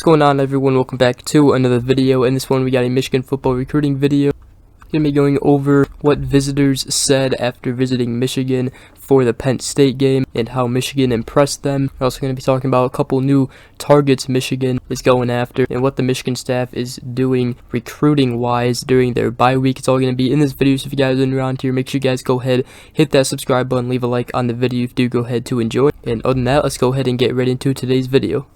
What's going on, everyone? Welcome back to another video. In this one we got a Michigan football recruiting video. Going to be going over what visitors said after visiting Michigan for the Penn State game and how Michigan impressed them. We're also going to be talking about a couple new targets Michigan is going after and what the Michigan staff is doing recruiting wise during their bye week. It's all going to be in this video, so if you guys are around here, make sure you guys go ahead, hit that subscribe button, leave a like on the video if you do go ahead to enjoy. And other than that, let's go ahead and get right into today's video.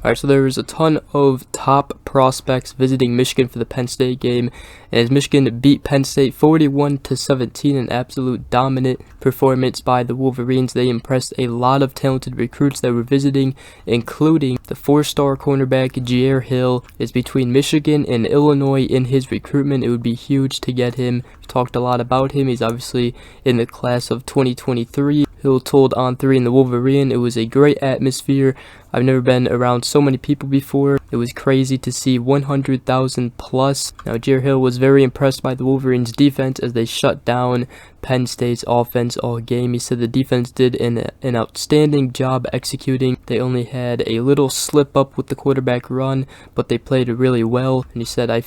Alright, so there was a ton of top prospects visiting Michigan for the Penn State game, and as Michigan beat Penn State 41-17, an absolute dominant performance by the Wolverines, they impressed a lot of talented recruits that were visiting, including the 4-star cornerback Taliyah Talala is between Michigan and Illinois in his recruitment. It would be huge to get him. We've talked a lot about him. He's obviously in the class of 2023. Hill told On3 in the Wolverine, "It was a great atmosphere. I've never been around so many people before. It was crazy to see 100,000 plus." Now, Taliyah Talala was very impressed by the Wolverines' defense as they shut down Penn State's offense all game. He said the defense did an outstanding job executing. They only had a little slip up with the quarterback run, but they played really well. And he said, I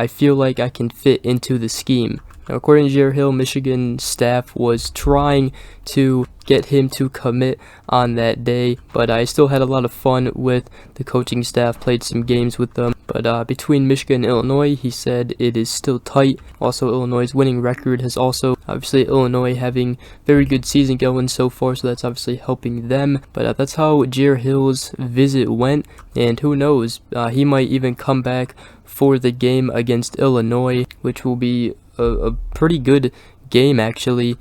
feel like I can fit into the scheme." Now, according to Taliyah Talala, Michigan staff was trying to get him to commit on that day, but I still had a lot of fun with the coaching staff, played some games with them. But between Michigan and Illinois, he said it is still tight. Also, Illinois' winning record has also, obviously, Illinois having very good season going so far, so that's obviously helping them. But that's how Taliyah Talala's visit went, and who knows, he might even come back for the game against Illinois, which will be a pretty good game, actually.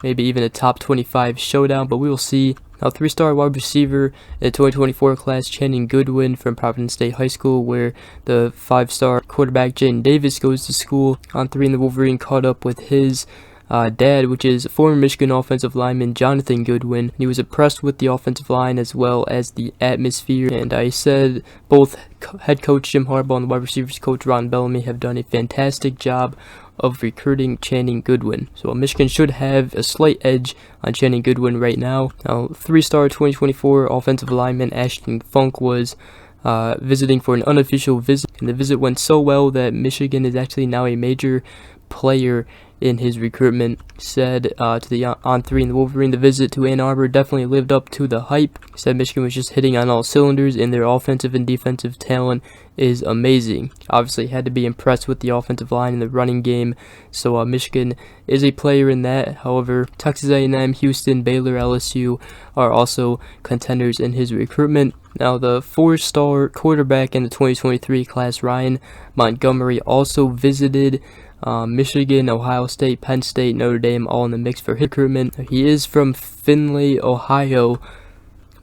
Maybe even a top 25 showdown, but we will see. Now, 3-star wide receiver in the 2024 class, Goodwin from Providence State High School, where the 5-star quarterback Jaden Davis goes to school. On3 in the Wolverine caught up with his dad, which is former Michigan offensive lineman Jonathan Goodwin. He was impressed with the offensive line as well as the atmosphere, and I said both head coach Jim Harbaugh and the wide receivers coach Ron Bellamy have done a fantastic job of recruiting Goodwin. So Michigan should have a slight edge on Goodwin right now. Now, 3-star 2024 offensive lineman Ashton Funk was visiting for an unofficial visit, and the visit went so well that Michigan is actually now a major player in his recruitment. Said to the On3 in the Wolverine, the visit to Ann Arbor definitely lived up to the hype. Said Michigan was just hitting on all cylinders, and their offensive and defensive talent is amazing. Obviously had to be impressed with the offensive line and the running game, so Michigan is a player in that. However, Texas A&M, Houston, Baylor, LSU are also contenders in his recruitment. Now, the 4-star quarterback in the 2023 class, Ryan Montgomery, also visited Michigan, Ohio State, Penn State, Notre Dame, all in the mix for his recruitment. He is from Findlay, Ohio,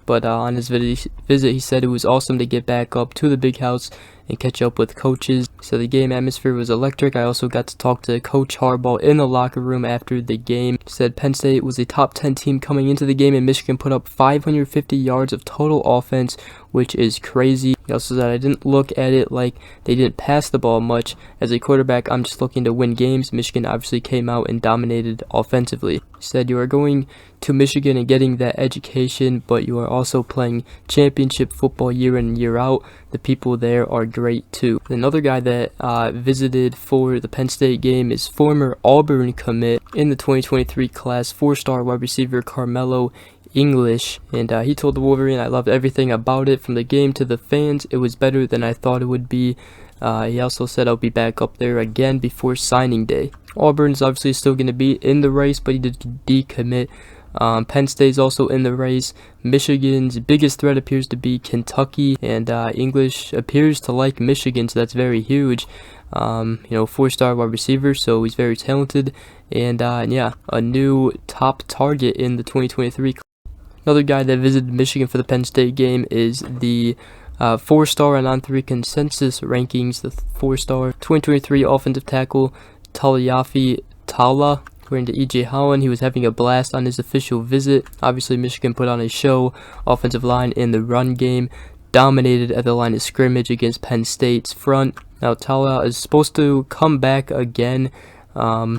but on his visit, he said it was awesome to get back up to the big house and catch up with coaches. So the game atmosphere was electric. I also got to talk to Coach Harbaugh in the locker room after the game. Said Penn State was a top 10 team coming into the game, and Michigan put up 550 yards of total offense, which is crazy. He also said, I didn't look at it like they didn't pass the ball much. As a quarterback, I'm just looking to win games. Michigan obviously came out and dominated offensively. He said, you are going to Michigan and getting that education, but you are also playing championship football year in and year out. The people there are great too. Another guy that visited for the Penn State game is former Auburn commit in the 2023 class, 4-star wide receiver Carmelo English, and he told the Wolverine, I loved everything about it, from the game to the fans. It was better than I thought it would be. He also said I'll be back up there again before signing day. Auburn's obviously still going to be in the race, but he did decommit. Penn State's also in the race. Michigan's biggest threat appears to be Kentucky, and English appears to like Michigan, so that's very huge. 4-star wide receiver, so he's very talented, and yeah, a new top target in the 2023. Another guy that visited Michigan for the Penn State game is the 4-star on On3 consensus rankings, the 4-star 2023 offensive tackle Taliyah Talala. According to E.J. Holland, he was having a blast on his official visit. Obviously, Michigan put on a show. Offensive line in the run game dominated at the line of scrimmage against Penn State's front. Now Taliyah is supposed to come back again.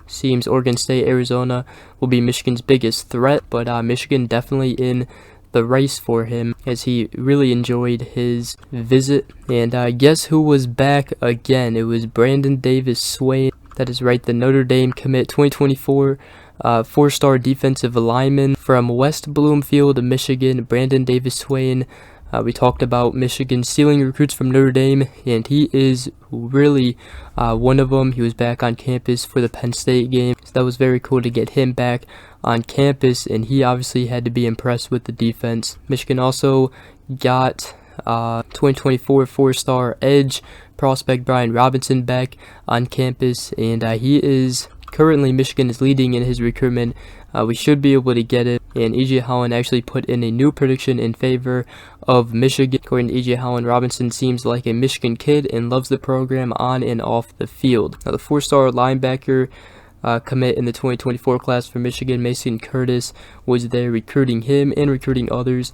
Seems Oregon State, Arizona will be Michigan's biggest threat, but Michigan definitely in the race for him, as he really enjoyed his visit. And guess who was back again? It was Brandon Davis Swain. That is right, the Notre Dame commit 2024 four-star defensive lineman from West Bloomfield, Michigan, Brandon Davis Swain. We talked about Michigan stealing recruits from Notre Dame, and he is really one of them. He was back on campus for the Penn State game, so that was very cool to get him back on campus, and he obviously had to be impressed with the defense. Michigan also got 2024 four-star edge prospect Brian Robinson back on campus, and he is currently, Michigan is leading in his recruitment. We should be able to get it, and E.J. Holland actually put in a new prediction in favor of Michigan. According to E.J. Holland, Robinson seems like a Michigan kid and loves the program on and off the field. Now, the four-star linebacker commit in the 2024 class for Michigan, Mason Curtis, was there recruiting him and recruiting others.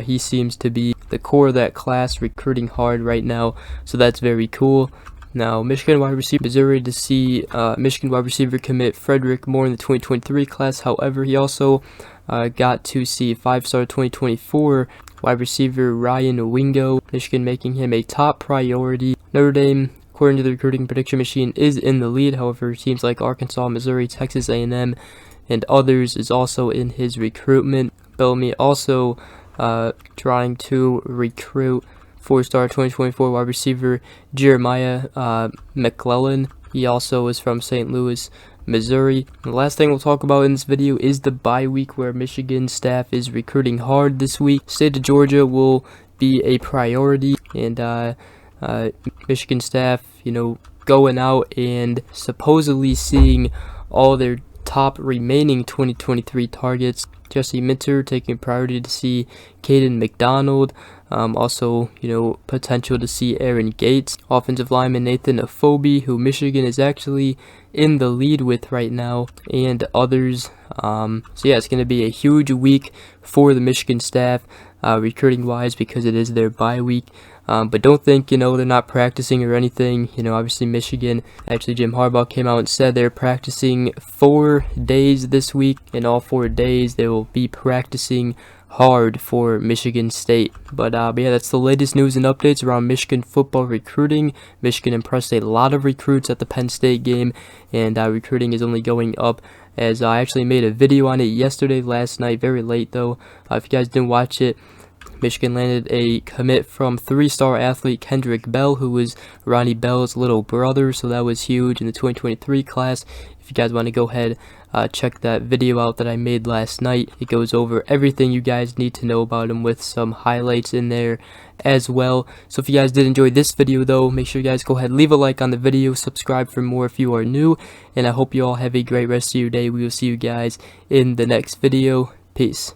He seems to be the core of that class, recruiting hard right now, so that's very cool. Now, Michigan wide receiver, Missouri to see Michigan wide receiver commit Frederick Moore in the 2023 class. However, he also got to see five-star 2024 wide receiver Ryan Wingo, Michigan making him a top priority. Notre Dame, according to the recruiting prediction machine, is in the lead. However, teams like Arkansas, Missouri, Texas A&M, and others is also in his recruitment. Bellamy also trying to recruit four-star 2024 wide receiver Jeremiah McClellan. He also is from St. Louis, Missouri. The last thing we'll talk about in this video is the bye week, where Michigan staff is recruiting hard this week. State of Georgia will be a priority, and Michigan staff, going out and supposedly seeing all their top remaining 2023 targets. Jesse Minter taking priority to see Caden McDonald. Also, potential to see Aaron Gates. Offensive lineman Nathan Afobe, who Michigan is actually in the lead with right now, and others. So yeah, it's going to be a huge week for the Michigan staff, recruiting-wise, because it is their bye week. But don't think, they're not practicing or anything. Obviously Michigan, actually Jim Harbaugh came out and said they're practicing 4 days this week, and all 4 days they will be practicing hard for Michigan State. But yeah, that's the latest news and updates around Michigan football recruiting. Michigan impressed a lot of recruits at the Penn State game, and recruiting is only going up, as I actually made a video on it last night, very late though. If you guys didn't watch it, Michigan landed a commit from three-star athlete Kendrick Bell, who was Ronnie Bell's little brother, so that was huge in the 2023 class. If you guys want to go ahead, check that video out that I made last night. It goes over everything you guys need to know about him, with some highlights in there as well. So if you guys did enjoy this video though, make sure you guys go ahead, leave a like on the video, subscribe for more if you are new, and I hope you all have a great rest of your day. We will see you guys in the next video. Peace.